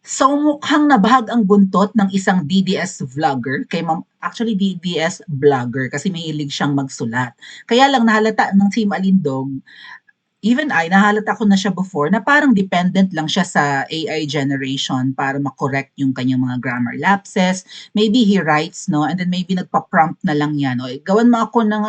So mukhang nabahag ang buntot ng isang DDS vlogger kay actually DDS vlogger kasi mahilig siyang magsulat. Kaya lang nahalata ng Team Alindog, even I, nahalata ko na siya before na parang dependent lang siya sa AI generation para makorek yung kanyang mga grammar lapses. Maybe he writes, no? And then maybe nagpa-prompt na lang yan. O, gawan mo ako ng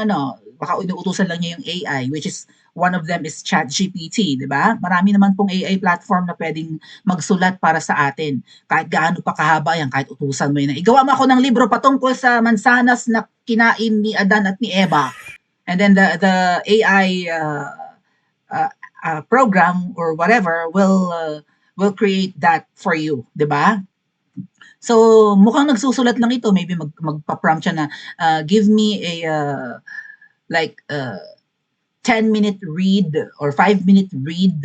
baka inuutusan lang niya yung AI, which is one of them is ChatGPT, di ba? Marami naman pong AI platform na pwedeng magsulat para sa atin. Kahit gaano pa kahaba yan, kahit utusan mo yun. Igawa mo ako ng libro patungkol sa mansanas na kinain ni Adan at ni Eva. And then the AI uh, program or whatever will create that for you, 'di ba? So mukhang nagsusulat lang ito, maybe magpa-prompt siya na give me a like 10-minute read or 5-minute read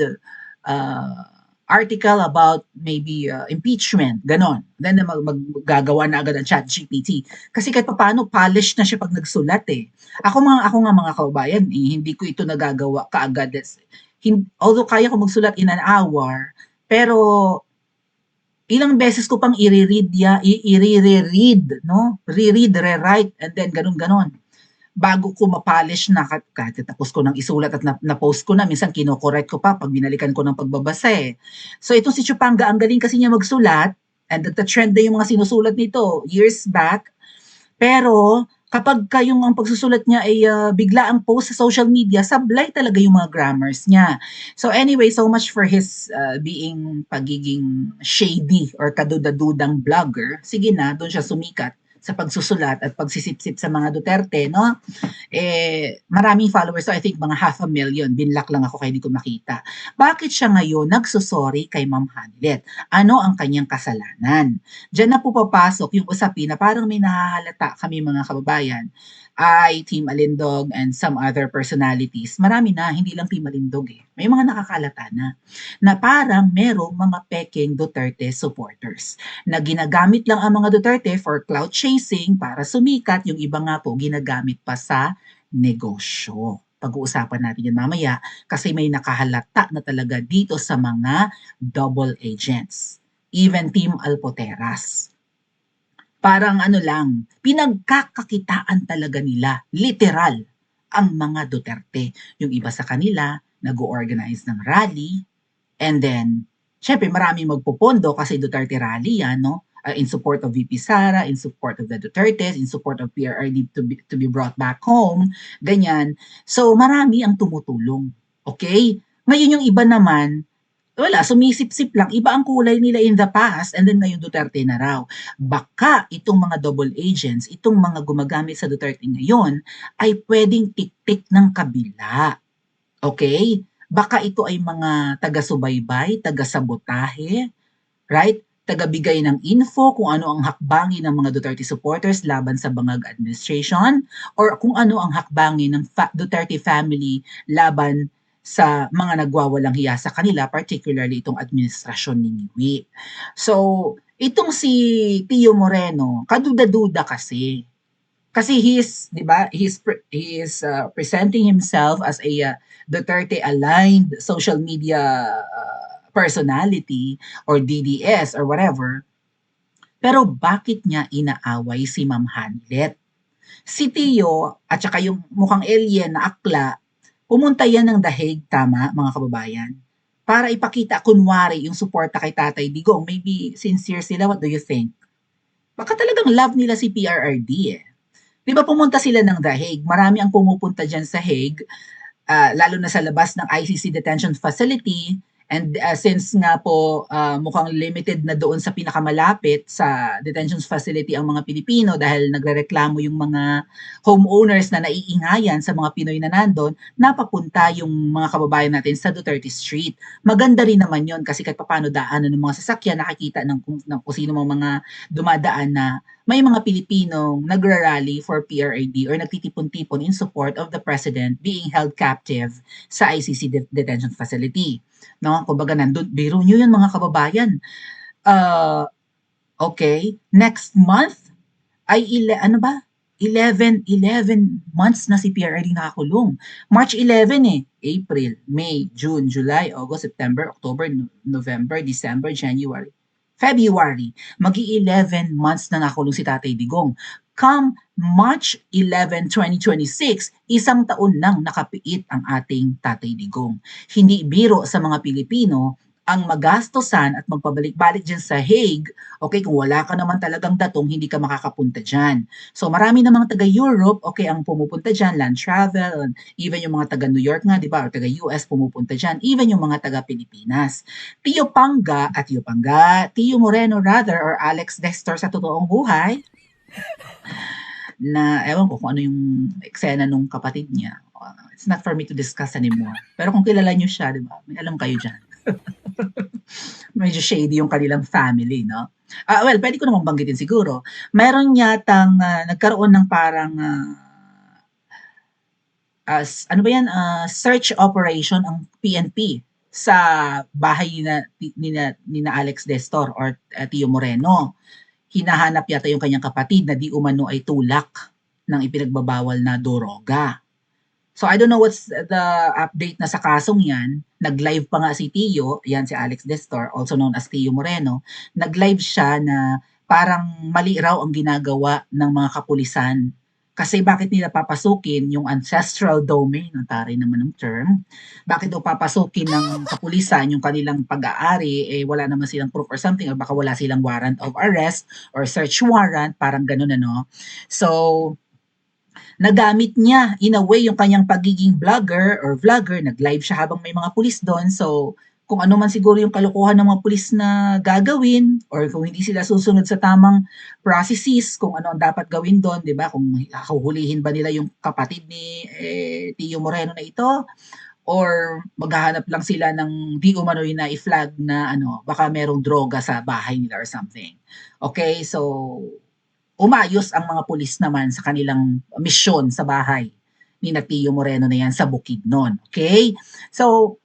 uh, article about maybe impeachment, ganon. Then maggagawa na agad ang chat GPT. Kasi kahit paano, polished na siya pag nagsulat eh. Ako nga mga kababayan, eh, hindi ko ito nagagawa kaagad. Although kaya ko magsulat in an hour, pero ilang beses ko pang i-re-read, no? Re-read, re-write, and then ganon-ganon bago ko ma-polish na kahit tapos ko nang isulat at na-post ko na, minsan kino-correct ko pa pag binalikan ko ng pagbabasa eh. So itong si Chupanga, ang galing kasi niya magsulat and nagta-trend na yung mga sinusulat nito years back. Pero kapag kayong ang pagsusulat niya ay bigla ang post sa social media, sablay talaga yung mga grammars niya. So anyway, so much for his being pagiging shady or kadudadudang vlogger. Sige na, doon siya sumikat sa pagsusulat at pagsisipsip sa mga Duterte, no? Maraming followers. So I think mga 500,000. Binlock lang ako kaya hindi ko makita. Bakit siya ngayon nagsusorry kay Ma'am Hanlet? Ano ang kanyang kasalanan? Diyan na po papasok yung usapin na parang may nahahalata kami mga kababayan ay Team Alindog and some other personalities. Marami na, hindi lang Team Alindog eh. May mga nakakalata na parang merong mga peking Duterte supporters na ginagamit lang ang mga Duterte for clout chasing para sumikat, yung iba nga po ginagamit pa sa negosyo. Pag-uusapan natin yan mamaya kasi may nakahalata na talaga dito sa mga double agents. Even Team Alpoteras. Parang ano lang, pinagkakakitaan talaga nila, literal, ang mga Duterte. Yung iba sa kanila, nag-organize ng rally, and then, syempre maraming magpupondo kasi Duterte rally yan, no? In support of VP Sara, in support of the Dutertes, in support of PRRD to be brought back home, ganyan. So marami ang tumutulong. Okay? Ngayon yung iba naman, wala, sumisip-sip lang. Iba ang kulay nila in the past and then ngayon Duterte na raw. Baka itong mga double agents, itong mga gumagamit sa Duterte ngayon ay pwedeng tik-tik ng kabila. Okay? Baka ito ay mga taga-subaybay, taga-sabotahe, right? Taga-bigay ng info kung ano ang hakbangin ng mga Duterte supporters laban sa Bangag administration or kung ano ang hakbangin ng Duterte family laban sa mga nagwawalang hiya sa kanila, particularly itong administrasyon ni Niwi. So, itong si Tio Moreno, kaduda-duda kasi. Kasi di ba, he is presenting himself as a Duterte-aligned social media personality or DDS or whatever. Pero bakit niya inaaway si Ma'am Hanlet? Si Tio at saka yung mukhang alien na akla, pumunta yan ng dahig, tama mga kababayan? Para ipakita kunwari yung suporta kay Tatay Digong. Maybe sincere sila, what do you think? Baka talagang love nila si PRRD eh. Di ba pumunta sila ng The Hague? Marami ang pumupunta dyan sa Hague, lalo na sa labas ng ICC detention facility. And since nga po mukhang limited na doon sa pinakamalapit sa detention facility ang mga Pilipino dahil nagrereklamo yung mga homeowners na naiingayan sa mga Pinoy na nandun, napapunta yung mga kababayan natin sa Duterte Street. Maganda rin naman yon kasi kahit paano daanan ng mga sasakyan, nakikita ng kung sino mga dumadaan na may mga Pilipinong nagra-rally for PRRD or nagtitipon-tipon in support of the president being held captive sa ICC detention facility. No? Kumbaga nandun, biro nyo yun mga kababayan. Okay, next month ay 11 months na si PRRD nakakulong. March 11 eh. April, May, June, July, August, September, October, November, December, January. February, mag-i-11 months na nakulong si Tatay Digong. Come March 11, 2026, isang taon nang nakapiit ang ating Tatay Digong. Hindi biro sa mga Pilipino ang magastosan at magpabalik-balik dyan sa Hague, okay, kung wala ka naman talagang datong, hindi ka makakapunta dyan. So marami namang taga-Europe, okay, ang pumupunta dyan, land travel, even yung mga taga-New York nga, di ba, or taga-US pumupunta dyan, even yung mga taga-Pilipinas. Tio Moreno rather, or Alex Dexter sa totoong buhay, na ewan ko kung ano yung eksena nung kapatid niya. It's not for me to discuss anymore. Pero kung kilala niyo siya, di ba, may alam kayo dyan. Medyo shady yung kanilang family, no? Well, pwede ko namang banggitin siguro. Meron yatang nagkaroon ng parang ano ba yan, search operation ang PNP sa bahay ni na Alex Destor or Tio Moreno. Hinahanap yata yung kanyang kapatid na di umano ay tulak ng ipinagbabawal na droga. So I don't know what's the update na sa kasong yan. Nag-live pa nga si Tio, yan si Alex Destor, also known as Tio Moreno. Nag-live siya na parang mali raw ang ginagawa ng mga kapulisan. Kasi bakit nila papasukin yung ancestral domain, ang taray naman ng term, bakit daw papasukin ng kapulisan yung kanilang pag-aari, eh wala naman silang proof or something, or baka wala silang warrant of arrest or search warrant, parang ganun ano. So, nagamit niya in a way yung kanyang pagiging vlogger, nag-live siya habang may mga pulis doon. So, kung ano man siguro yung kalokohan ng mga pulis na gagawin or kung hindi sila susunod sa tamang processes, kung ano ang dapat gawin doon, 'di ba? Kung huhulihin ba nila yung kapatid ni Tio Moreno na ito or maghahanap lang sila ng di umano'y na i-flag na ano, baka merong droga sa bahay nila or something. Okay, so umayos ang mga pulis naman sa kanilang misyon sa bahay ni na Tio Moreno na yan sa Bukidnon. Okay? So,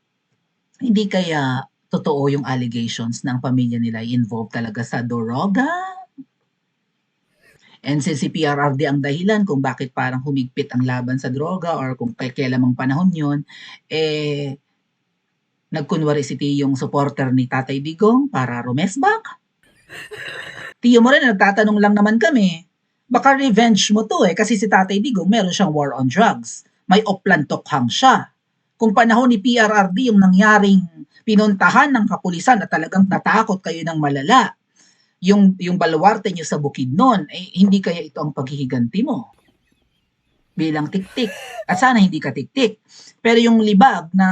hindi kaya totoo yung allegations na ang pamilya nila ay involved talaga sa droga? And since si PRRD ang dahilan kung bakit parang humigpit ang laban sa droga or kung kailamang panahon yun, eh, nagkunwari si Tiyong supporter ni Tatay Digong para rumesbak. Tio Moreno, nagtatanong lang naman kami, baka revenge mo to kasi si Tatay Digong meron siyang war on drugs. May oplantokhang siya. Kung panahon ni PRRD yung nangyaring pinuntahan ng kapulisan at talagang natakot kayo ng malala, yung baluarte niyo sa Bukidnon, eh, hindi kaya ito ang paghihiganti mo bilang tiktik. At sana hindi ka tiktik. Pero yung libag na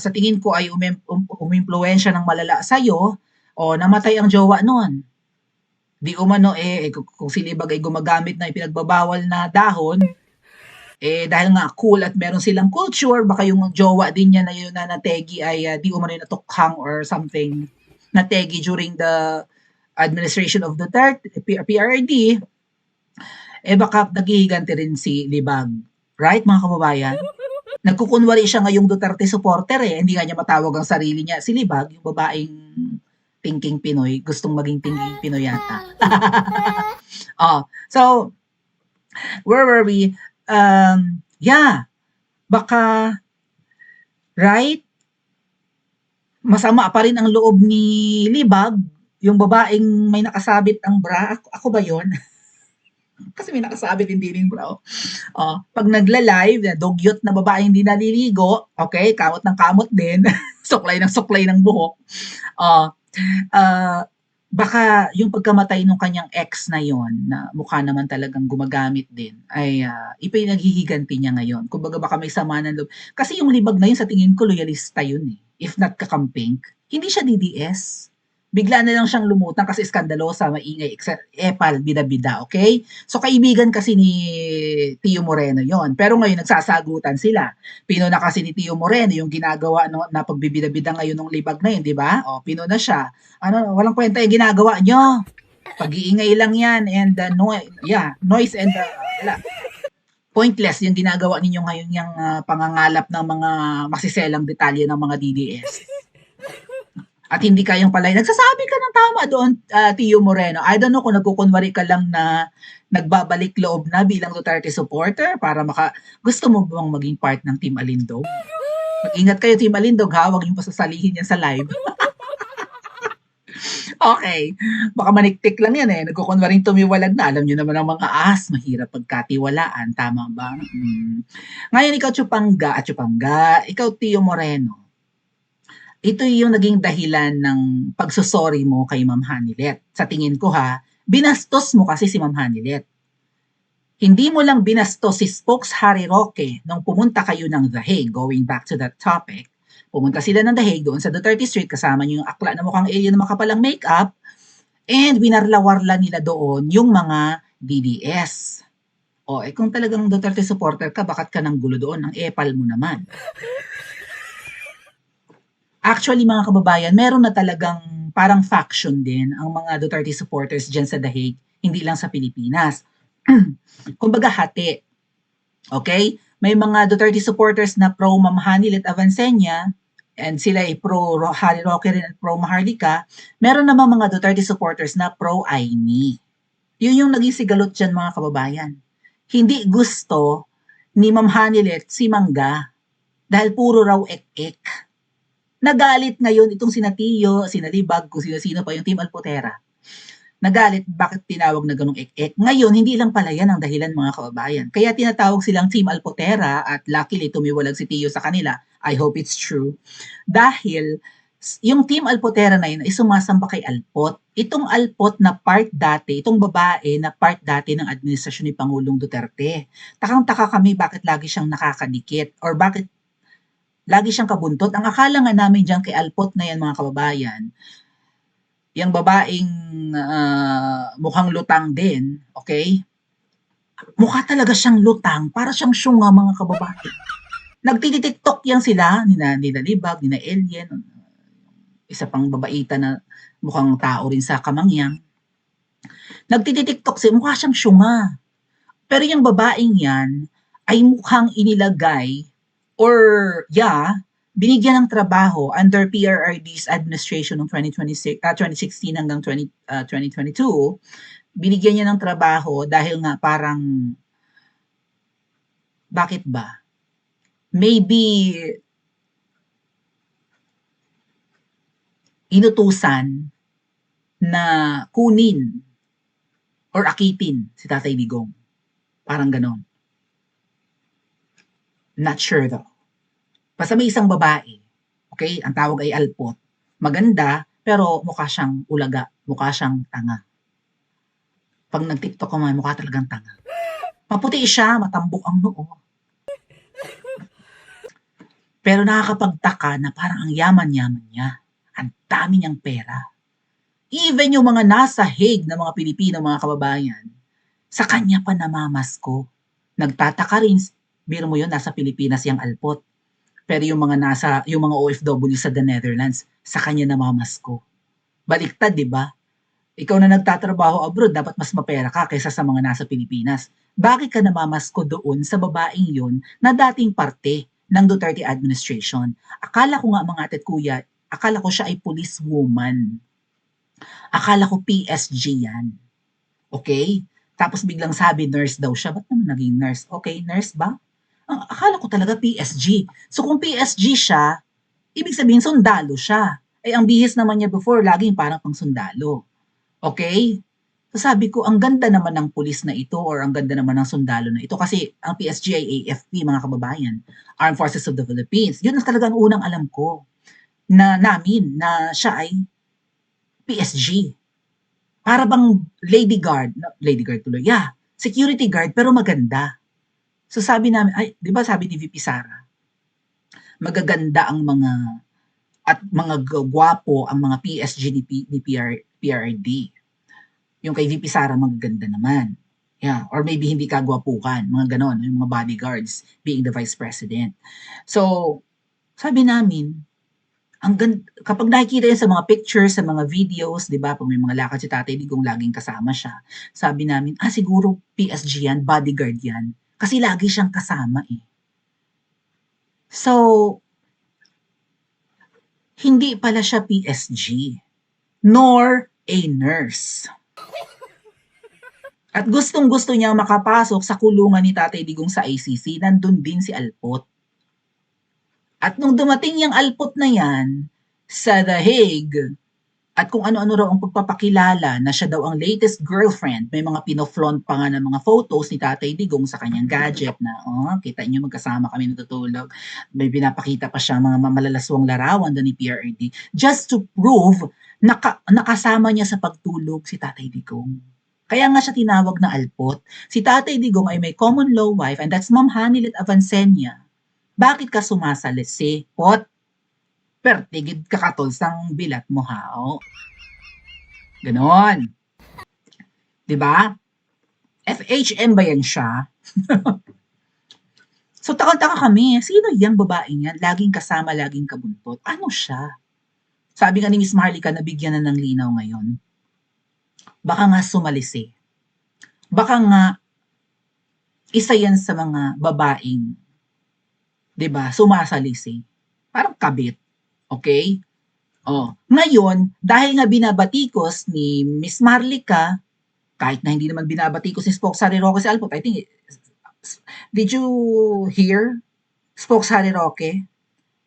sa tingin ko ay umimpluwensya ng malala sa'yo, o namatay ang jowa noon. Di umano kung si libag ay gumagamit na ipinagbabawal na dahon, dahil nga cool at meron silang culture, baka yung jowa din niya na yun na nategi ay di umano natukhang or something, nategi during the administration of Duterte, PRD, baka naghihiganti rin si libag. Right, mga kababayan? Nagkukunwari siya ngayong Duterte supporter hindi nga niya matawag ang sarili niya. Si libag, yung babaeng thinking Pinoy, gustong maging thinking Pinoy yata. So, where were we? Yeah, baka, right? Masama pa rin ang loob ni libag, yung babaeng may nakasabit ang bra. Ako ba yon? Kasi may nakasabit hindi rin bra. Pag nagla-live, dugyot na babae hindi naliligo, okay, kamot ng kamot din, suklay ng buhok. Baka yung pagkamatay ng kanyang ex na yon na mukha naman talagang gumagamit din ay ipinaghihiganti niya ngayon. Kumbaga baka may sama ng loob. Kasi yung libag na yun sa tingin ko loyalista yun if not kakamping. Hindi siya DDS. Bigla na lang siyang lumutang kasi skandalosa, maingay, epal, bida-bida, okay? So kaibigan kasi ni Tio Moreno yon. Pero ngayon nagsasagutan sila. Pinuna kasi ni Tio Moreno yung ginagawa na pagbibida-bida ngayon ng libag na yun, di ba? Pinuna siya. Walang kwenta yung ginagawa nyo. Pag-iingay lang yan and noise and wala. Pointless yung ginagawa ninyo ngayon yung pangangalap ng mga masiselang detalye ng mga DDS. At hindi kayang palay. Nagsasabi ka ng tama doon, Tio Moreno. I don't know kung nagkukunwari ka lang na nagbabalik loob na bilang Duterte supporter para gusto mo bang maging part ng Team Alindog? Mag-ingat kayo, Team Alindog, ha? Huwag yung pasasalihin yan sa live. Okay, baka maniktik lang yan, eh, nagkukunwaring tumiwalag na. Alam niyo naman ang mga ahas mahirap pagkatiwalaan, tama ba? Ngayon ikaw Chupanga, ikaw Tio Moreno, ito yung naging dahilan ng pagso-sorry mo kay Ma'am Hanilet. Sa tingin ko ha, binastos mo kasi si Ma'am Hanilet. Hindi mo lang binastos si Spokes Harry Roque nung pumunta kayo ng The Hague, going back to that topic. Pumunta sila ng The Hague doon sa Duterte Street, kasama niyo yung akla na mukhang alien na makapalang makeup, and winarla-warla nila doon yung mga DDS. O, eh kung talagang Duterte supporter ka, bakit ka nang gulo doon? Ang epal mo naman. Actually, mga kababayan, meron na talagang parang faction din ang mga Duterte supporters dyan sa The Hague, hindi lang sa Pilipinas. Kumbaga hati. Okay? May mga Duterte supporters na pro Ma'am Hanilet Avancenia, and sila ay pro Harry Roque rin at pro Maharlika. Meron naman mga Duterte supporters na pro Aimee. Yun yung naging sigalot dyan, mga kababayan. Hindi gusto ni Ma'am Hanilet si Mangga dahil puro raw ek-ek. Nagalit ngayon itong sina Tio, sina Libag, kung sino-sino pa yung Team Alpotera. Nagalit bakit tinawag na ganong ek-ek. Ngayon, hindi lang pala yan ang dahilan, mga kababayan. Kaya tinatawag silang Team Alpotera at luckily tumiwalag si Tio sa kanila. I hope it's true. Dahil yung Team Alpotera na yun ay sumasamba kay Alpot. Itong Alpot na part dati, itong babae na part dati ng administrasyon ni Pangulong Duterte. Takang-taka kami bakit lagi siyang nakakadikit or bakit lagi siyang kabuntot. Ang akala nga namin dyan kay Alpot na yan, mga kababayan, yung babaeng mukhang lutang din, okay? Mukha talaga siyang lutang, para siyang syunga, mga kababayan. Nagtititiktok yan sila, nina Libag, nina Alien, isa pang babaita na mukhang tao rin sa Kamangyang. Nagtititiktok sila, mukha siyang syunga. Pero yung babaeng yan ay mukhang inilagay or binigyan ng trabaho under PRRD's administration noong 2016 hanggang 2022. Binigyan niya ng trabaho dahil nga parang, bakit ba? Maybe inutusan na kunin or akitin si Tatay Digong. Parang ganon. Not sure though. Basta may isang babae, okay, ang tawag ay Alpot. Maganda, pero mukha siyang ulaga, mukha siyang tanga. Pag nag-TikTok ko, mukha talagang tanga. Maputi siya, matambok ang noo. Pero nakakapagtaka na parang ang yaman-yaman niya. Ang dami niyang pera. Even yung mga nasa Hague na mga Pilipino, mga kababayan, sa kanya pa namamasko. Nagtataka rin, biro mo yun, nasa Pilipinas yung Alpot. Pero yung mga OFW sa the Netherlands, sa kanya namamasko. Baliktad, di ba? Ikaw na nagtatrabaho abroad, dapat mas mapera ka kaysa sa mga nasa Pilipinas. Bakit ka namamasko doon sa babaeng yun na dating parte ng Duterte administration? Akala ko nga, mga ate at kuya, akala ko siya ay police woman. Akala ko PSG yan. Okay? Tapos biglang sabi nurse daw siya. Ba't naman naging nurse? Okay, nurse ba? Akala ko talaga PSG. So kung PSG siya, ibig sabihin sundalo siya. Eh ang bihis naman niya before, laging parang pang sundalo. Okay? So sabi ko, ang ganda naman ng pulis na ito or ang ganda naman ng sundalo na ito kasi ang PSG ay AFP, mga kababayan, Armed Forces of the Philippines. Yun na talaga ang unang alam ko na namin na siya ay PSG. Para bang lady guard tuloy, security guard pero maganda. So sabi namin, ay, di ba sabi ni VP Sara, magaganda ang mga at mga gwapo ang mga PSG ni PRD. Yung kay VP Sara magaganda naman. Yeah, or maybe hindi kagwapukan, mga ganon, yung mga bodyguards being the vice president. So, sabi namin, kapag nakikita yan sa mga pictures, sa mga videos, di ba, pag may mga lakad si Tatay Digong, laging kasama siya. Sabi namin, siguro PSG yan, bodyguard yan. Kasi lagi siyang kasama eh. So, hindi pala siya PSG, nor a nurse. At gustong-gusto niya makapasok sa kulungan ni Tatay Digong sa ICC, nandun din si Alpot. At nung dumating yung Alpot na yan sa The Hague, At kung ano-ano raw ang pagpapakilala na siya daw ang latest girlfriend. May mga pino-flaunt pa nga ng mga photos ni Tatay Digong sa kanyang gadget na, "Oh, kita niyo magkasama kami natutulog." May pinapakita pa siyang mga malalaswang larawan do'n ni PRRD just to prove na nakasama niya sa pagtulog si Tatay Digong. Kaya nga siya tinawag na alpot. Si Tatay Digong ay may common law wife and that's Ma'am Hanilet Avancenia. Bakit ka sumasalisi? Pot, pertigid ka katol sang bilat mo hao. Ganon. 'Di ba? FHM ba yan siya? So takang-taka kami, sino yang babaeng yan? Laging kasama, laging kabuntot. Ano siya? Sabi nga ni Miss Maharlika, nabigyan na ng linaw ngayon. Baka nga sumalisi. Baka nga isa yan sa mga babaeng, 'di ba, sumasalisi. Parang kabit. Okay? Oh, ngayon, dahil nga binabatikos ni Miss Marlica, kahit na hindi naman binabatikos ni Spokes Harry Roque si Alpot, I think, did you hear Spokes Harry Roque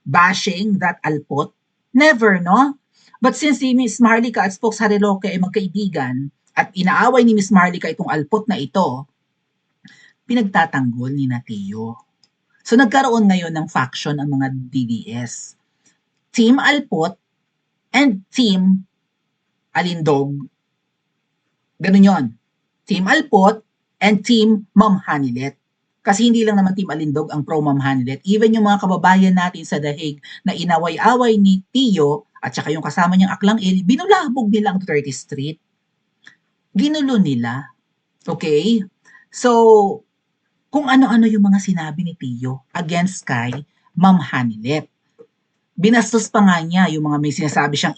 bashing that Alpot? Never, no? But since si Miss Marlica at Spokes Harry Roque ay magkaibigan at inaaway ni Miss Marlica itong Alpot na ito, pinagtatanggol ni Natio. So nagkaroon ngayon ng faction ang mga DDS. Team Alpot and Team Alindog. Ganun yon. Team Alpot and Team Ma'am Hanilet. Kasi hindi lang naman Team Alindog ang pro Ma'am Hanilet. Even yung mga kababayan natin sa Dahig na inaway-away ni Tio at saka yung kasama niyang Aklang El, binulabog nila ang 30th Street. Ginulo nila. Okay? So, kung ano-ano yung mga sinabi ni Tio against kay Ma'am Hanilet. Binastos pa nga niya yung mga may sinasabi siyang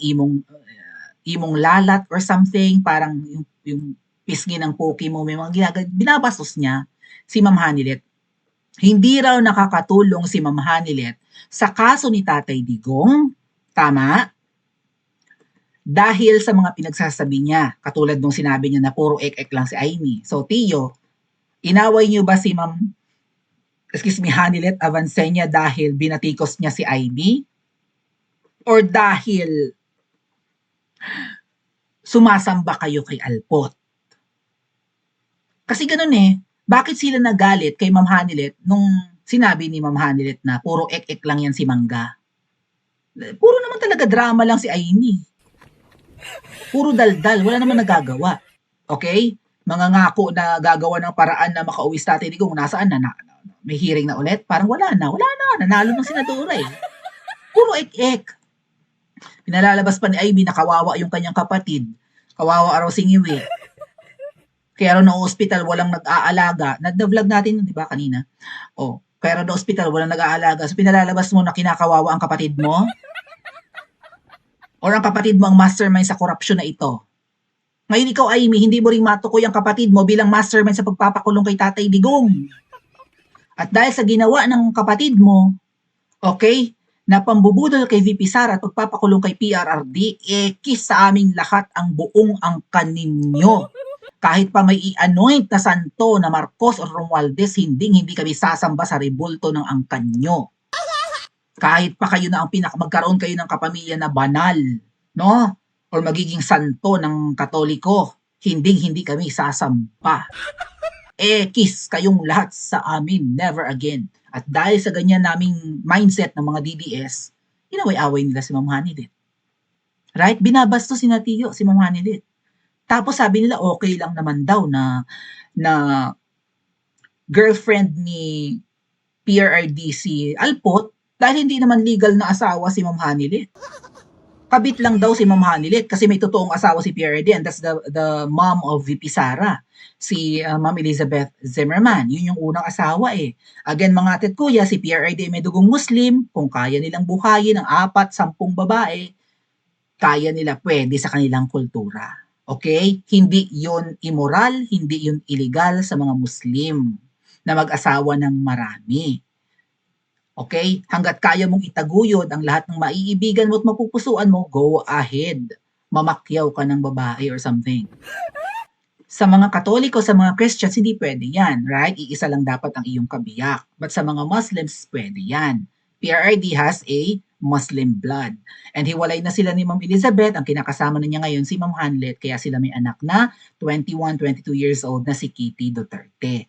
imong lalat or something, parang yung pisngi ng poki mo, may mga binabastos niya si Ma'am Hanilet. Hindi raw nakakatulong si Ma'am Hanilet sa kaso ni Tatay Digong, tama? Dahil sa mga pinagsasabi niya, katulad nung sinabi niya na puro ek-ek lang si Amy. So, Tio, inaway niyo ba si Hanilet Avancenia dahil binatikos niya si Amy? Or dahil sumasamba kayo kay Alpot? Kasi ganun eh, bakit sila nagalit kay Ma'am Hanilet nung sinabi ni Ma'am Hanilet na puro ek-ek lang yan si Mangga? Puro naman talaga drama lang si Amy. Puro daldal, wala naman nagagawa. Okay? Mga ngako na gagawa ng paraan na makauwi sa Tatay Digong, nasaan na? May hearing na ulit? Parang wala na, nanalo ng senadora eh. Puro ek-ek. Pinalalabas pa ni Ivy na kawawa yung kanyang kapatid. Kawawa araw singiwi. Kaya raw na hospital walang nag-aalaga. Nag-vlog natin, di ba, kanina? Oh, kaya raw na hospital walang nag-aalaga. So pinalalabas mo na kinakawawa ang kapatid mo? Or ang kapatid mo ang mastermind sa korupsyon na ito? Ngayon ikaw, Amy, hindi mo ring matukoy ang kapatid mo bilang mastermind sa pagpapakulong kay Tatay Digong. At dahil sa ginawa ng kapatid mo, okay, na pambubudol kay VP Sara at pagpapakulong kay PRRD, kiss sa aming lahat ang buong angkan ninyo. Kahit pa may i-anoint na santo na Marcos o Romualdez, hindi kami sasamba sa rebulto ng angkan nyo. Kahit pa kayo na ang magkaroon kayo ng kapamilya na banal, no? Or magiging santo ng Katoliko, hindi kami sasamba. Kiss kayong lahat sa amin, never again. At dahil sa ganyan naming mindset ng mga DDS, inaway-away nila si Ma'am Hanilet. Right? Binabastos si Natio, si Ma'am Hanilet. Tapos sabi nila okay lang naman daw na girlfriend ni PRRD si Alpot dahil hindi naman legal na asawa si Ma'am Hanilet. Kabit lang daw si Ma'am Hanilet kasi may totoong asawa si PRRD and that's the mom of VP Sara, si Ma'am Elizabeth Zimmerman. Yun yung unang asawa eh. Again, mga atit kuya, si PRRD may dugong Muslim, kung kaya nilang buhayin ang 4-10 babae, kaya nila, pwede sa kanilang kultura. Okay? Hindi yun immoral, hindi yun illegal sa mga Muslim na mag-asawa ng marami. Okay? Hanggat kaya mong itaguyod ang lahat ng maiibigan mo at mapupusuan mo, go ahead. Mamakyaw ka ng babae or something. Sa mga Katoliko, sa mga Christians, hindi pwede yan, right? Iisa lang dapat ang iyong kabiyak. But sa mga Muslims, pwede yan. PRRD has a Muslim blood. And hiwalay na sila ni Ma'am Elizabeth, ang kinakasama na niya ngayon si Ma'am Hanlet, kaya sila may anak na 21, 22 years old na si Kitty Duterte.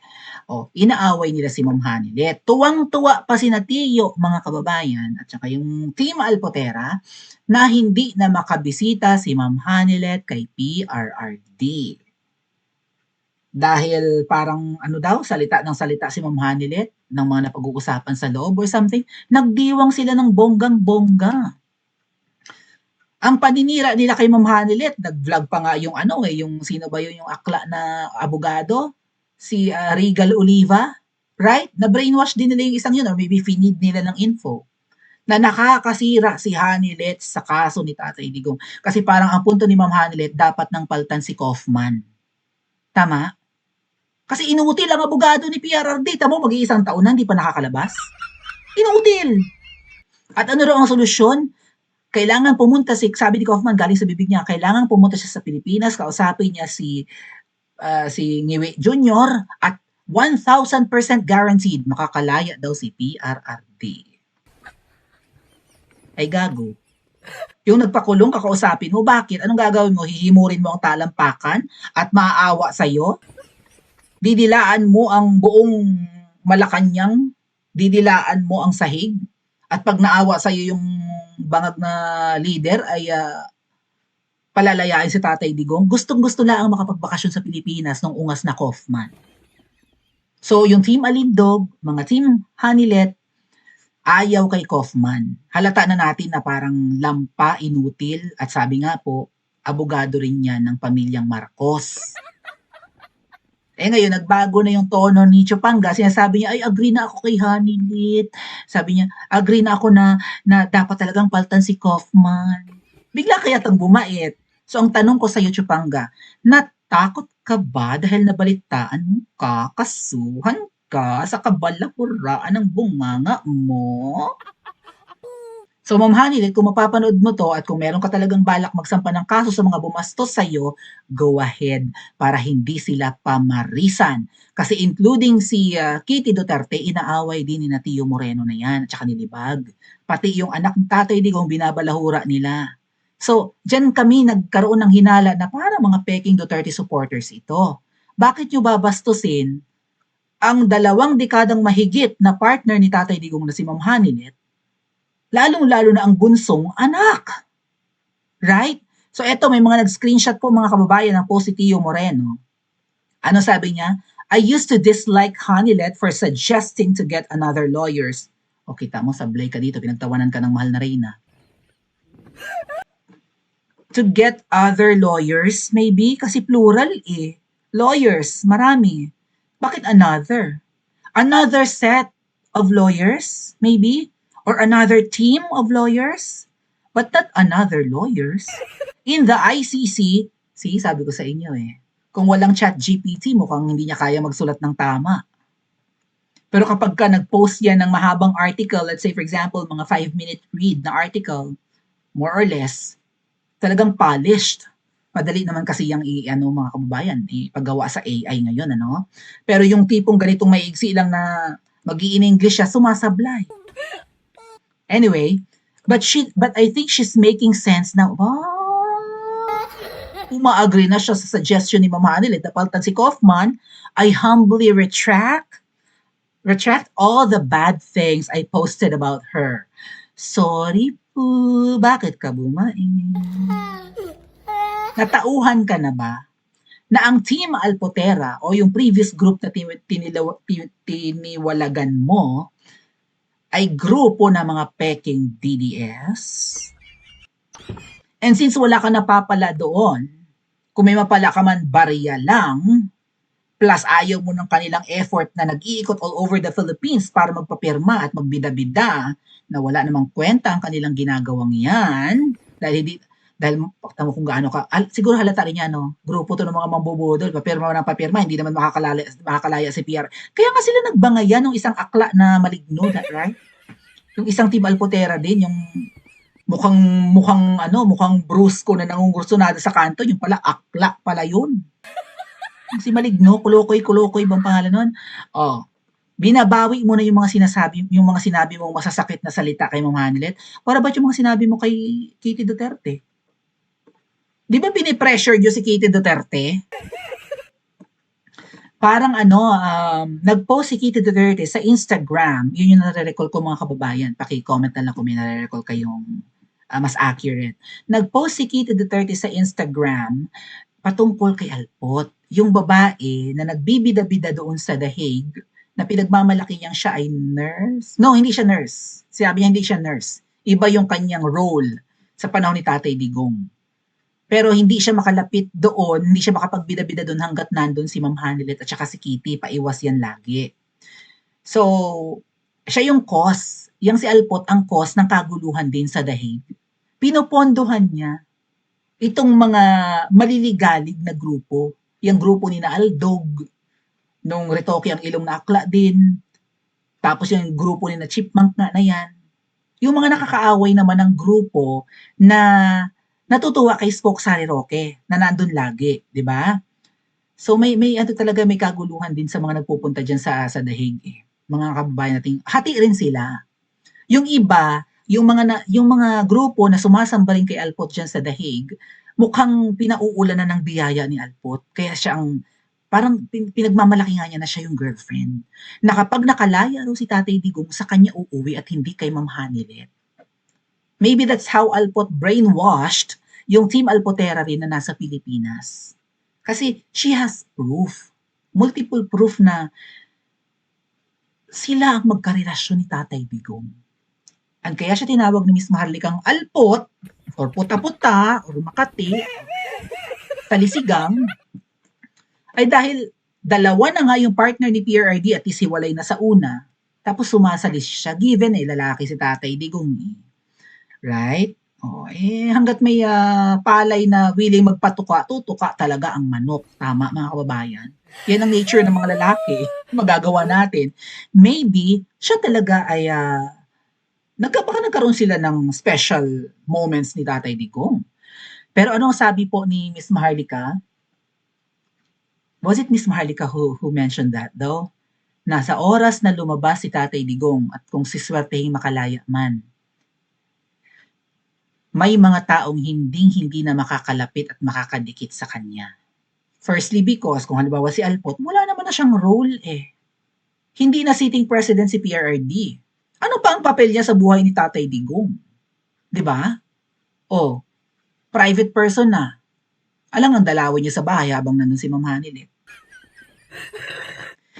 O, inaaway nila si Ma'am Hanlet. Tuwang-tuwa pa si Tiyo, mga kababayan, at saka yung Team Alpotera, na hindi na makabisita si Ma'am Hanlet kay PRRD. Dahil parang salita ng salita si Ma'am Hanlet ng mga napag-uusapan sa loob or something, nagdiwang sila ng bonggang-bongga. Ang paninira nila kay Ma'am Hanlet, nag-vlog pa nga yung yung sino ba yung akla na abogado? Si Regal Oliva, right? Na-brainwash din nila yung isang yun or maybe finid nila ng info na nakakasira si Hanlet sa kaso ni Tatay Digong. Kasi parang ang punto ni Ma'am Hanlet, dapat nang paltan si Kaufman. Tama? Kasi inuutil ang abogado ni PRRD. Tamo, mag-iisang taon na, hindi pa nakakalabas. Inuutil. At ano raw ang solusyon? Kailangan pumunta sabi ni Kaufman, galing sa bibig niya, kailangan pumunta siya sa Pilipinas, kausapin niya si Ngiwi Jr. at 1,000% guaranteed, makakalaya daw si PRRD. Ay gago. Yung nagpakulong, kakausapin mo, bakit? Anong gagawin mo? Hihimurin mo ang talampakan at maaawa sa'yo? Didilaan mo ang buong Malacanang, didilaan mo ang sahig, at pag naawa sa'yo yung bangag na leader ay palalayain si Tatay Digong. Gustong-gusto lang ang makapagbakasyon sa Pilipinas nung ungas na Kaufman. So yung Team Alindog, mga Team Hanlet, ayaw kay Kaufman. Halata na natin na parang lampa, inutil, at sabi nga po, abogado rin yan ng pamilyang Marcos. Ngayon, nagbago na yung tono ni Chupanga. Sinasabi niya, ay, agree na ako kay Hanlet. Sabi niya, agree na ako na dapat talagang paltan si Kaufman. Bigla kaya tang bumait. So, ang tanong ko sa iyo, Chupanga, natakot ka ba dahil nabalitaan mo kakasuhan ka sa kabalapuraan ng bunganga mo? So, Ma'am Hanlet, kung mapapanood mo to at kung meron ka talagang balak magsampa ng kaso sa mga bumastos sa'yo, go ahead para hindi sila pamarisan. Kasi including si Kitty Duterte, inaaway din ni Tio Moreno na yan at saka ni Libag. Pati yung anak ng Tatay Digong binabalahura nila. So, dyan kami nagkaroon ng hinala na para mga peking Duterte supporters ito. Bakit nyo babastusin ang 2 dekadang mahigit na partner ni Tatay Digong na si Ma'am Hanlet, lalong-lalo na ang bunsong anak. Right? So eto, may mga nag-screenshot po mga kababayan ng post si Tio Moreno. Ano sabi niya? I used to dislike Hanlet for suggesting to get another lawyers. O kita mo, sablay ka dito, pinagtawanan ka ng mahal na Reyna. To get other lawyers, maybe, kasi plural eh. Lawyers, marami. Bakit another? Another set of lawyers, maybe? Or another team of lawyers, but not another lawyers. In the ICC, sabi ko sa inyo kung walang ChatGPT, mukhang hindi niya kaya magsulat ng tama. Pero kapag ka nag-post yan ng mahabang article, let's say for example, mga 5-minute read na article, more or less, talagang polished. Madali naman kasi yung mga kababayan, ipagawa sa AI ngayon, Pero yung tipong ganitong maiigsi lang na mag-i-English siya, sumasablay. Anyway, but I think she's making sense now. Uma-agree na siya sa suggestion ni Ma'am Hanlet na paltan si Kaufman. I humbly retract all the bad things I posted about her. Sorry po, bakit ka bumain? Natauhan ka na ba na ang Team Alpotera o yung previous group na tiniwalagan mo ay grupo ng mga peking DDS. And since wala ka napapala doon, kung may mapala ka man barya lang, plus ayaw mo ng kanilang effort na nag-iikot all over the Philippines para magpapirma at magbida-bida na wala namang kwenta ang kanilang ginagawang yan, dahil tamo kung gaano ka, siguro halata rin yan, grupo to ng mga mambubudol, papirma ng papirma, hindi naman makakalaya si PR. Kaya nga sila nagbangayan ng isang akla na maligno, right? Yung isang Team Alpotera din, yung mukhang brusko na nangungursunada sa kanto, yung pala akla pala yun. Si Maligno, Kulokoy bang pangalan nun? Binabawi mo na yung mga sinabi mong masasakit na salita kay Ma'am Hanilet. What about yung mga sinabi mo kay Kitty Duterte? 'Di ba pinipressure niyo si Kitty Duterte? Parang ano, nag-post si Kitty Duterte sa Instagram, yun yung nare-recall ko mga kababayan, paki-comment na lang kung may nare-recall kayong mas accurate. Nag-post si Kitty Duterte sa Instagram patungkol kay Alpot, yung babae na nagbibida-bida doon sa The Hague, na pinagmamalaki niyang siya ay nurse. No, hindi siya nurse. Sabi niya hindi siya nurse. Iba yung kanyang role sa panahon ni Tatay Digong. Pero hindi siya makalapit doon, hindi siya makapagbida-bida doon hanggat nandun si Ma'am Hanilet at saka si Kitty, paiwas yan lagi. So, siya yung cause. Yang si Alpot ang cause ng kaguluhan din sa The Hague. Pinopondohan niya itong mga maliligalig na grupo. Yung grupo ni na Aldog, nung Retoke ang ilong na akla din, tapos yung grupo ni na Chipmunk na yan. Yung mga nakakaaway naman ng grupo na natutuwa kay Spoke Sari Roque na nandun lagi, di ba? So may ano talaga may kaguluhan din sa mga nagpupunta diyan sa The Hague. Mga kababayan natin, hati rin sila. Yung iba, yung mga grupo na sumasamba rin kay Alpot diyan sa The Hague, mukhang pinauulanan ng biyaya ni Alpot. Kaya siya ang parang pinagmamalaki nga niya na siya yung girlfriend. Na kapag nakalaya raw si Tatay Digong, sa kanya uuwi at hindi kay Ma'am Hanilet. Maybe that's how Alpot brainwashed yung Team Alpotera rin na nasa Pilipinas. Kasi she has proof, multiple proof na sila ang magkarelasyon ni Tatay Digong. At kaya siya tinawag ni Miss Maharlikang Alpot, or puta-puta, or Makati, talisigang, ay dahil dalawa na nga yung partner ni PRRD at isiwalay na sa una, tapos sumasalis siya, given lalaki si Tatay Digong. Right? Hanggat may palay na willing magpatuka, tutuka talaga ang manok. Tama, mga kababayan. Yan ang nature ng mga lalaki. Magagawa natin. Maybe, siya talaga ay baka nagkaroon sila ng special moments ni Tatay Digong. Pero ano ang sabi po ni Miss Maharlika? Was it Miss Maharlika who mentioned that though? Nasa oras na lumabas si Tatay Digong at kung siswertehing makalaya man, may mga taong hinding-hindi na makakalapit at makakadikit sa kanya. Firstly because, kung halimbawa si Alpot, wala naman na siyang role eh. Hindi na sitting president si PRRD. Ano pa ang papel niya sa buhay ni Tatay Digong? 'Di ba? Private person na. Alang ang dalawin niya sa bahay habang nandun si Ma'am Hanilet.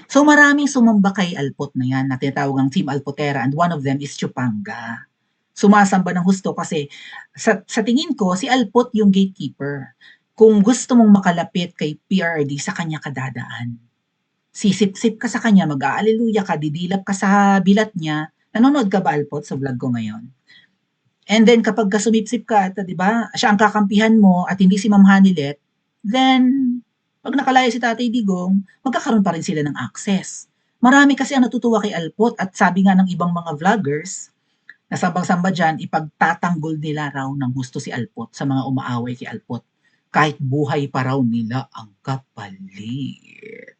So maraming sumamba kay Alpot na yan na tinatawag ang Team Alpotera and one of them is Chupanga. Sumasamba ng husto kasi sa tingin ko si Alpot yung gatekeeper. Kung gusto mong makalapit kay PRRD, sa kanya ka dadaan. Sisip-sip ka sa kanya, mag-aaleluya ka, didilap ka sa bilat niya. Nanonood ka ba, Alpot, sa vlog ko ngayon? And then kapag sumipsip ka, 'di ba, siya ang kakampihan mo at hindi si Ma'am Hanilet, then pag nakalaya si Tatay Digong, magkakaroon pa rin sila ng access. Marami kasi ang natutuwa kay Alpot at sabi nga ng ibang mga vloggers, na sambang-samba dyan, ipagtatanggol nila raw ng gusto si Alpot sa mga umaaway kay Alpot. Kahit buhay pa raw nila ang kapalit.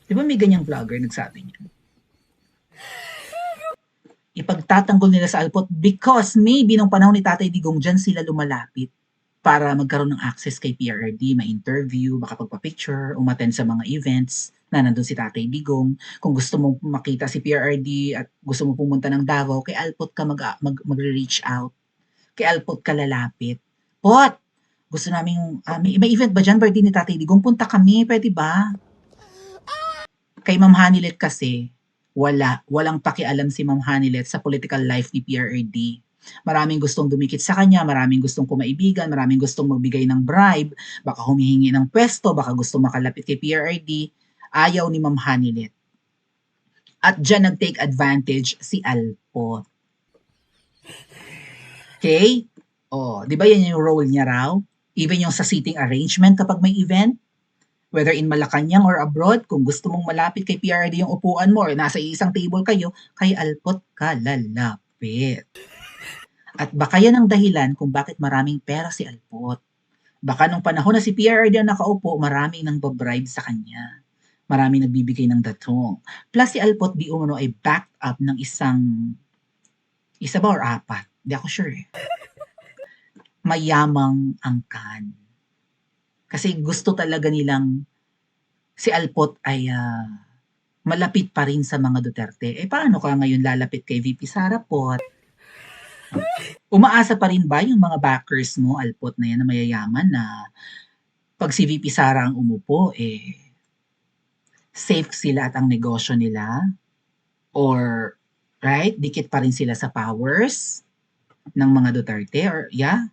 Di ba may ganyang vlogger nagsabi niya? Ipagtatanggol nila sa Alpot because maybe nung panahon ni Tatay Digong, dyan sila lumalapit para magkaroon ng access kay PRRD, ma-interview, baka pagpa-picture, umattend sa mga events na nandun si Tatay Digong. Kung gusto mong makita si PRRD at gusto mo pumunta ng Davao, kay Alpot ka magre-reach out. Kay Alpot ka lalapit. Pot, gusto namin, may event ba dyan, birthday ni Tatay Digong? Punta kami, pwede ba? Kay Ma'am Hanilet kasi, walang pakialam si Ma'am Hanilet sa political life ni PRRD. Maraming gustong dumikit sa kanya, maraming gustong kumaibigan, maraming gustong magbigay ng bribe, baka humihingi ng pwesto, baka gusto makalapit kay PRRD. Ayaw ni Ma'am Hanilet. At dyan nag-take advantage si Alpot. Okay? Di ba yan yung role niya raw? Even yung sa seating arrangement kapag may event, whether in Malacanang or abroad, kung gusto mong malapit kay PRRD yung upuan mo or nasa isang table kayo, kay Alpot ka lalapit. At baka yan ang dahilan kung bakit maraming pera si Alpot. Baka nung panahon na si PRRD ang nakaupo, maraming nang babribe sa kanya. Maraming nagbibigay ng datong. Plus si Alpot di umano ay backed up ng isa ba or apat? Di ako sure eh. Mayamang angkan. Kasi gusto talaga nilang si Alpot ay malapit pa rin sa mga Duterte. Eh paano ka ngayon lalapit kay VP Sara Pot? Umaasa pa rin ba yung mga backers mo, Alpot na yan na mayayaman na pag si VP Sara ang umupo, safe sila at ang negosyo nila? Or, right, dikit pa rin sila sa powers ng mga Duterte? Or, yeah?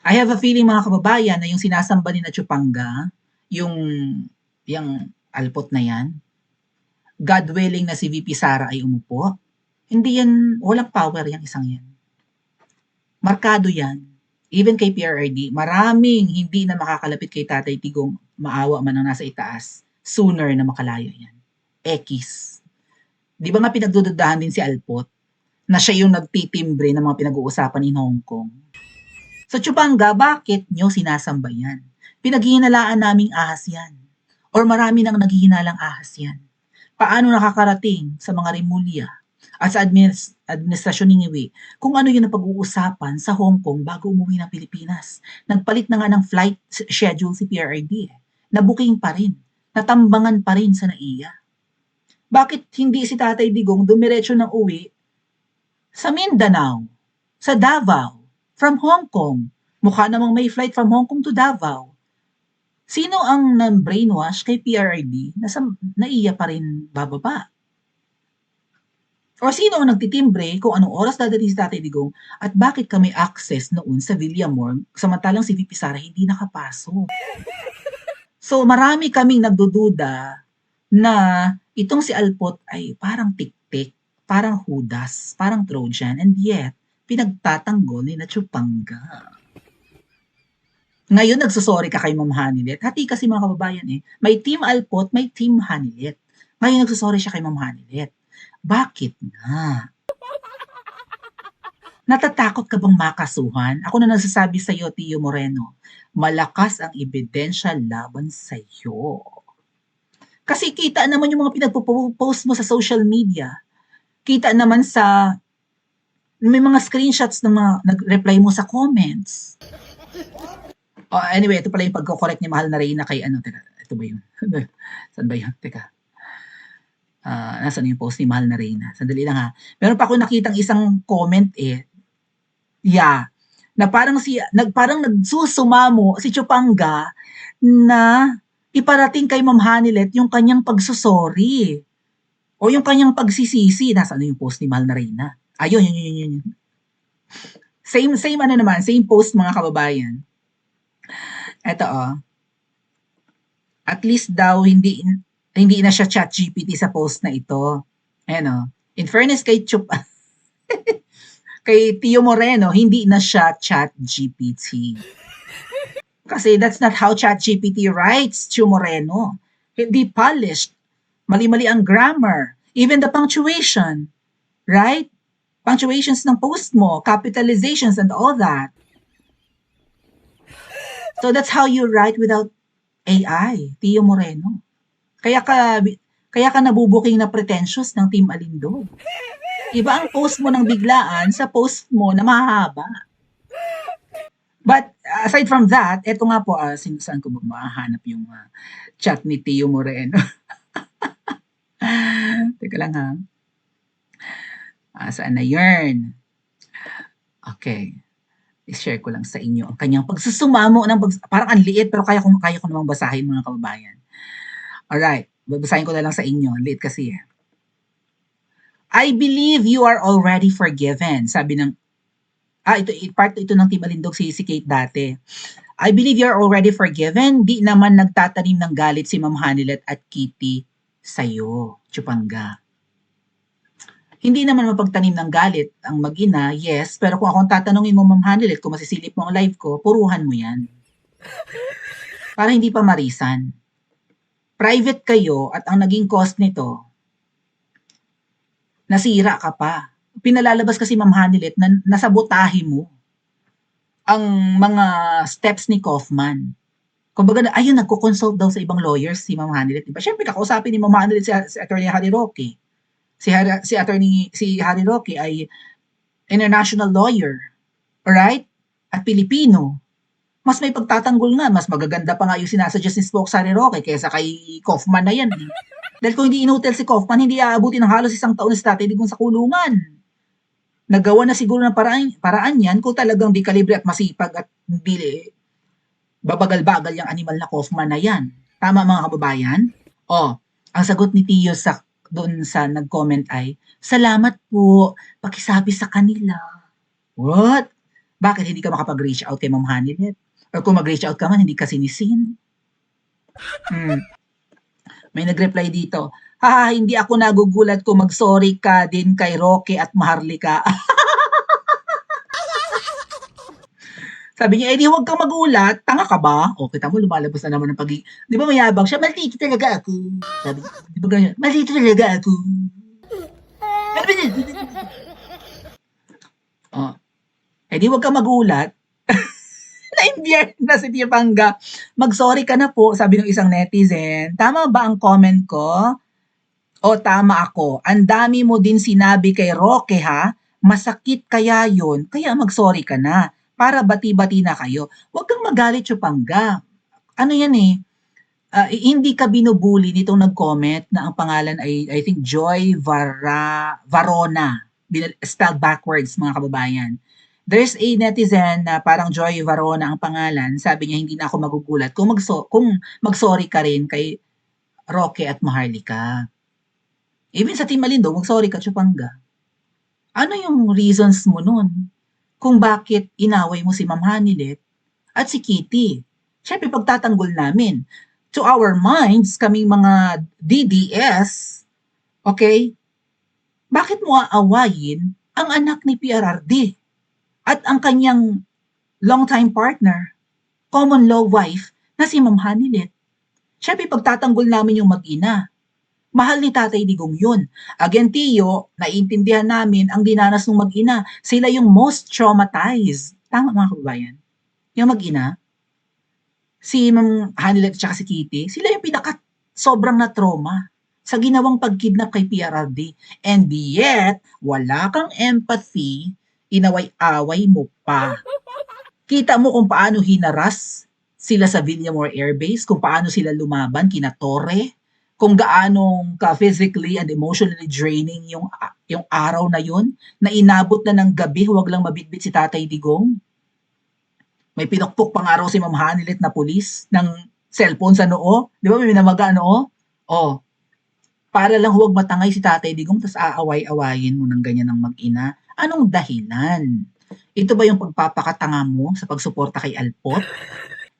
I have a feeling mga kababayan na yung sinasamba ni na Chupanga, yung Alpot na yan, God willing na si VP Sara ay umupo, hindi yan, walang power yung isang yan. Markado yan. Even kay PRRD, maraming hindi na makakalapit kay Tatay Tigong, maawa man ang nasa itaas, sooner na makalayo yan. Ekis. Di ba nga pinagdududahan din si Alpot na siya yung nagtitimbre ng mga pinag-uusapan in Hong Kong? Sa Chupanga, bakit nyo sinasamba yan? Pinaghihinalaan naming ahas yan. Or marami nang naghihinalang ahas yan. Paano nakakarating sa mga Rimulya at sa administrasyon ni Ngiwi kung ano yung napag-uusapan sa Hong Kong bago umuwi ng Pilipinas? Nagpalit na nga ng flight schedule si PRRD. Nabuking pa rin. Natambangan pa rin sa NAIA. Bakit hindi si Tatay Digong dumiretso ng uwi sa Mindanao, sa Davao, from Hong Kong? Mukha namang may flight from Hong Kong to Davao. Sino ang brainwash kay PRRD na sa NAIA pa rin bababa? O sino ang nagtitimbre kung anong oras dadating si Tatay Digong at bakit kami access noon sa Villamor samantalang si VP Sara hindi nakapasok? So marami kaming nagdududa na itong si Alpot ay parang tik-tik, parang Judas, parang Trojan, and yet pinagtatanggol ni na Chupanga. Ngayon nagsusorry ka kay Ma'am Hanilet. Hati kasi mga kababayan may Team Alpot, may Team Hanilet. Ngayon nagsusorry siya kay Ma'am Hanilet. Bakit nga? Natatakot ka bang makasuhan? Ako na nagsasabi sa iyo, Tio Moreno, malakas ang ebidensya laban sa iyo. Kasi kita naman yung mga pinagpo-post mo sa social media. Kita naman may mga screenshots ng mga nag-reply mo sa comments. Anyway, ito pala yung pagko-correct ni Mahal na Reyna kay teka, ito ba yun? Saan ba yun? Teka. Nasaan yung post ni Mahal na Reyna? Sandali lang ha. Meron pa ako nakitang isang comment na parang parang nagsusumamo si Chupanga na iparating kay Ma'am Hanilet yung kanyang pagsusorry o yung kanyang pagsisisi. Nasaan yung post ni Mahal na Reyna? Ayun, yun. Same same post mga kababayan. Ito at least daw hindi na siya ChatGPT sa post na ito. Ayan in fairness kay kay Tio Moreno, hindi na siya ChatGPT. Kasi that's not how ChatGPT writes, Tio Moreno. Hindi polished. Mali-mali ang grammar. Even the punctuation. Right? Punctuations ng post mo, capitalizations and all that. So that's how you write without AI, Tio Moreno. Kaya ka nabubuking na pretentious ng Team Alindog. Iba ang post mo ng biglaan sa post mo na mahaba. But aside from that, eto nga po, saan ko ba mahanap yung chat ni Tio Moreno? Teka lang ha. Saan na yun? Okay. I-share ko lang sa inyo ang kanyang pagsusumamo parang ang liit pero kaya ko namang basahin mga kababayan. Alright, babasahin ko na lang sa inyo. Ang liit kasi I believe you are already forgiven. Sabi ng part ito ng Team Alindog si Kate dati. I believe you are already forgiven. Di naman nagtatanim ng galit si Ma'am Hanilet at Kitty sa'yo, Chupanga. Hindi naman mapagtanim ng galit ang mag-ina, yes, pero kung akong tatanungin mo, Ma'am Hanilet, kung masisilip mo ang live ko, puruhan mo yan. Para hindi pa marisan. Private kayo at ang naging cost nito, nasira ka pa. Pinalalabas kasi Ma'am Hanilet na nasabotahe mo ang mga steps ni Kaufman. Kumbaga ayun nagko-consult daw sa ibang lawyers si Ma'am Hanilet, 'di ba? Siyempre kakausapin ni Ma'am Hanilet si Attorney Harry Roque. Si Harry Roque ay international lawyer, alright? At Pilipino. Mas may pagtatanggol nga, mas magaganda pa nga yung sinasuggest ni Spokes Harry Roque kaysa kay Kaufman na yan, eh. Dahil kung hindi inutil si Kaufman, hindi aabutin ng halos 1 taon si Tatay Digong sa kulungan. Nagawa na siguro ng paraan yan kung talagang di kalibre at masipag at hindi babagal-bagal yung animal na Kaufman na yan. Tama mga kababayan? Ang sagot ni Tio doon sa nag-comment ay, salamat po, pakisabi sa kanila. What? Bakit hindi ka makapag-reach out kay Ma'am Hanilet? Or kung mag-reach out ka man, hindi ka sinisin? May nag-reply dito, hindi ako nagugulat kung mag-sorry ka din kay Roque at Maharlika. Sabi niya, di huwag kang magulat, tanga ka ba? O, kita mo, lumalabas na naman ng di ba mayabang siya, maldito talaga ako. Sabi, di ba ganyan, maldito talaga ako. Di huwag kang magulat. Na-imbier na si Tia Pangga. Mag-sorry ka na po, sabi ng isang netizen. Tama ba ang comment ko? O tama ako? Ang dami mo din sinabi kay Roque ha? Masakit kaya yun? Kaya mag-sorry ka na. Para bati-bati na kayo. Huwag kang magalit, Chupangga. Ano yan eh? Hindi ka binubuli nitong nag-comment na ang pangalan ay, I think, Joy Varona. Spelled backwards, mga kababayan. There's a netizen na parang Joy Varona ang pangalan. Sabi niya, hindi na ako magugulat kung mag-sorry ka rin kay Roque at Maharlika. Even sa Team Malindo, mag-sorry ka, Chupangga. Ano yung reasons mo nun? Kung bakit inaway mo si Ma'am Hanilet at si Kitty. Siyempre, pagtatanggol namin. To our minds, kaming mga DDS, okay, bakit mo aawayin ang anak ni PRRD at ang kanyang long-time partner, common law wife, na si Ma'am Hanilet? Siyempre, pagtatanggol namin yung mag-ina. Mahal ni Tatay Digong yun. Again, Tio, naiintindihan namin ang dinanas ng mag-ina. Sila yung most traumatized. Tama mga kababayan? Yung mag-ina, si Ma'am Hanilet at si Kitty, sila yung sobrang na-trauma sa ginawang pag-kidnap kay PRRD. And yet, wala kang empathy, inaway-away mo pa. Kita mo kung paano hinaras sila sa Villamor Air Base, kung paano sila lumaban, kina Torre, kung gaano ka-physically and emotionally draining yung araw na yun, na inabot na ng gabi, huwag lang mabitbit si Tatay Digong. May pinukpok pang araw si Ma'am Hanilet na pulis ng cellphone sa noo. Di ba may minamaga noo? Para lang huwag matangay si Tatay Digong, tas aaway-awayin mo ng ganyan ng mag-ina. Anong dahilan? Ito ba yung pagpapakatanga mo sa pagsuporta kay Alpot?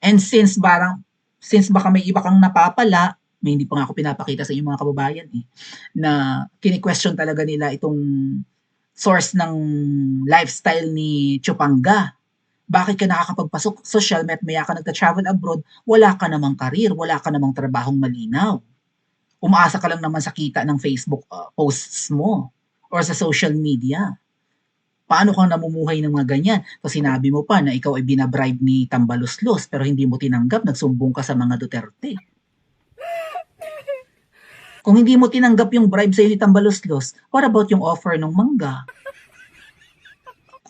And since baka may iba kang napapala, may hindi pa nga ako pinapakita sa inyong mga kababayan na kini-question talaga nila itong source ng lifestyle ni Chupangga. Bakit ka nakakapagpasok social met maya ka nagta-travel abroad, wala ka namang karir, wala ka namang trabahong malinaw. Umaasa ka lang naman sa kita ng Facebook posts mo or sa social media. Paano kang namumuhay ng mga ganyan? Kasi sinabi mo pa na ikaw ay binabribe ni Tambaluslos pero hindi mo tinanggap, nagsumbong ka sa mga Duterte. Kung hindi mo tinanggap yung bribe sa'yo ni Tambaluslos, what about yung offer ng Mangga?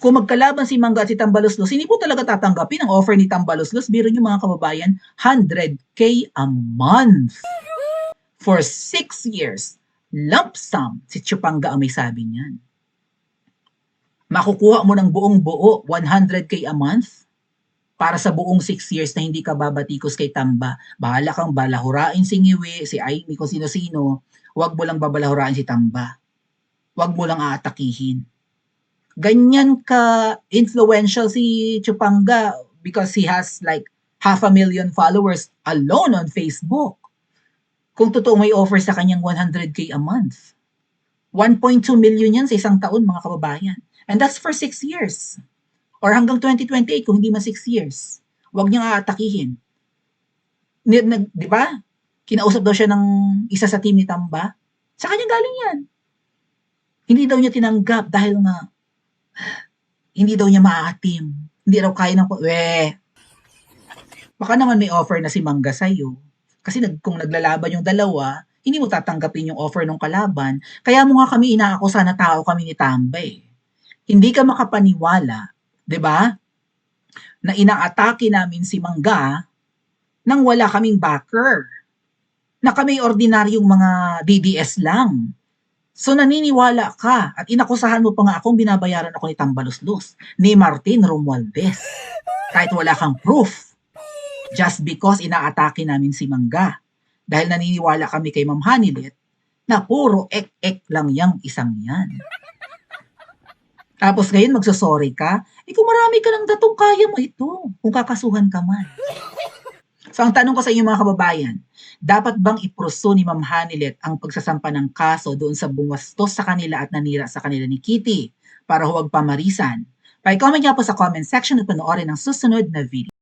Kung magkalaban si Mangga at si Tambaluslos, hindi po talaga tatanggapin ang offer ni Tambaluslos. Biro nyo mga kababayan, 100K a month. For 6 years, lump sum, si Chupangga ang may sabi niyan. Makukuha mo ng buong buo, 100K a month, para sa buong 6 years na hindi ka babatikos kay Tamba. Bahala kang balahurain si Ngiwi, si Aimee, kung sino-sino. Huwag mo lang babalahurain si Tamba. Huwag mo lang aatakihin. Ganyan ka influential si Chupangga because he has like 500,000 followers alone on Facebook. Kung totoo may offer sa kanyang 100K a month. 1.2 million yan sa isang taon mga kababayan. And that's for 6 years. Or hanggang 2028 kung hindi man 6 years. Huwag niyang aatakihin. Di ba? Kinausap daw siya ng isa sa team ni Tamba. Sa kanya galing yan. Hindi daw niya tinanggap dahil nga hindi daw niya maa-team. Hindi raw kaya ng Baka naman may offer na si Mangga sa'yo. Kasi kung naglalaban yung dalawa, hindi mo tatanggapin yung offer ng kalaban. Kaya mo nga kami inaakusa na tao kami ni Tambay. Hindi ka makapaniwala, 'di ba? Na inaatake namin si Mangga nang wala kaming backer. Na kami ordinaryong mga DDS lang. So naniniwala ka at inakusahan mo pa nga akong binabayaran ako ni Tambaluslos, ni Martin Romualdez. Kahit wala kang proof. Just because inaatake namin si Mangga. Dahil naniniwala kami kay Ma'am Hanilet na puro ek-ek lang yang isang yan. Tapos ngayon magsosorry ka? Kung marami ka ng datong, kaya mo ito. Kung kakasuhan ka man. So ang tanong ko sa inyo mga kababayan, dapat bang iproso ni Ma'am Hanilet ang pagsasampa ng kaso doon sa bumastos sa kanila at nanira sa kanila ni Kitty para huwag pamarisan? Pa-comment niyo po sa comment section at panoorin ang susunod na video.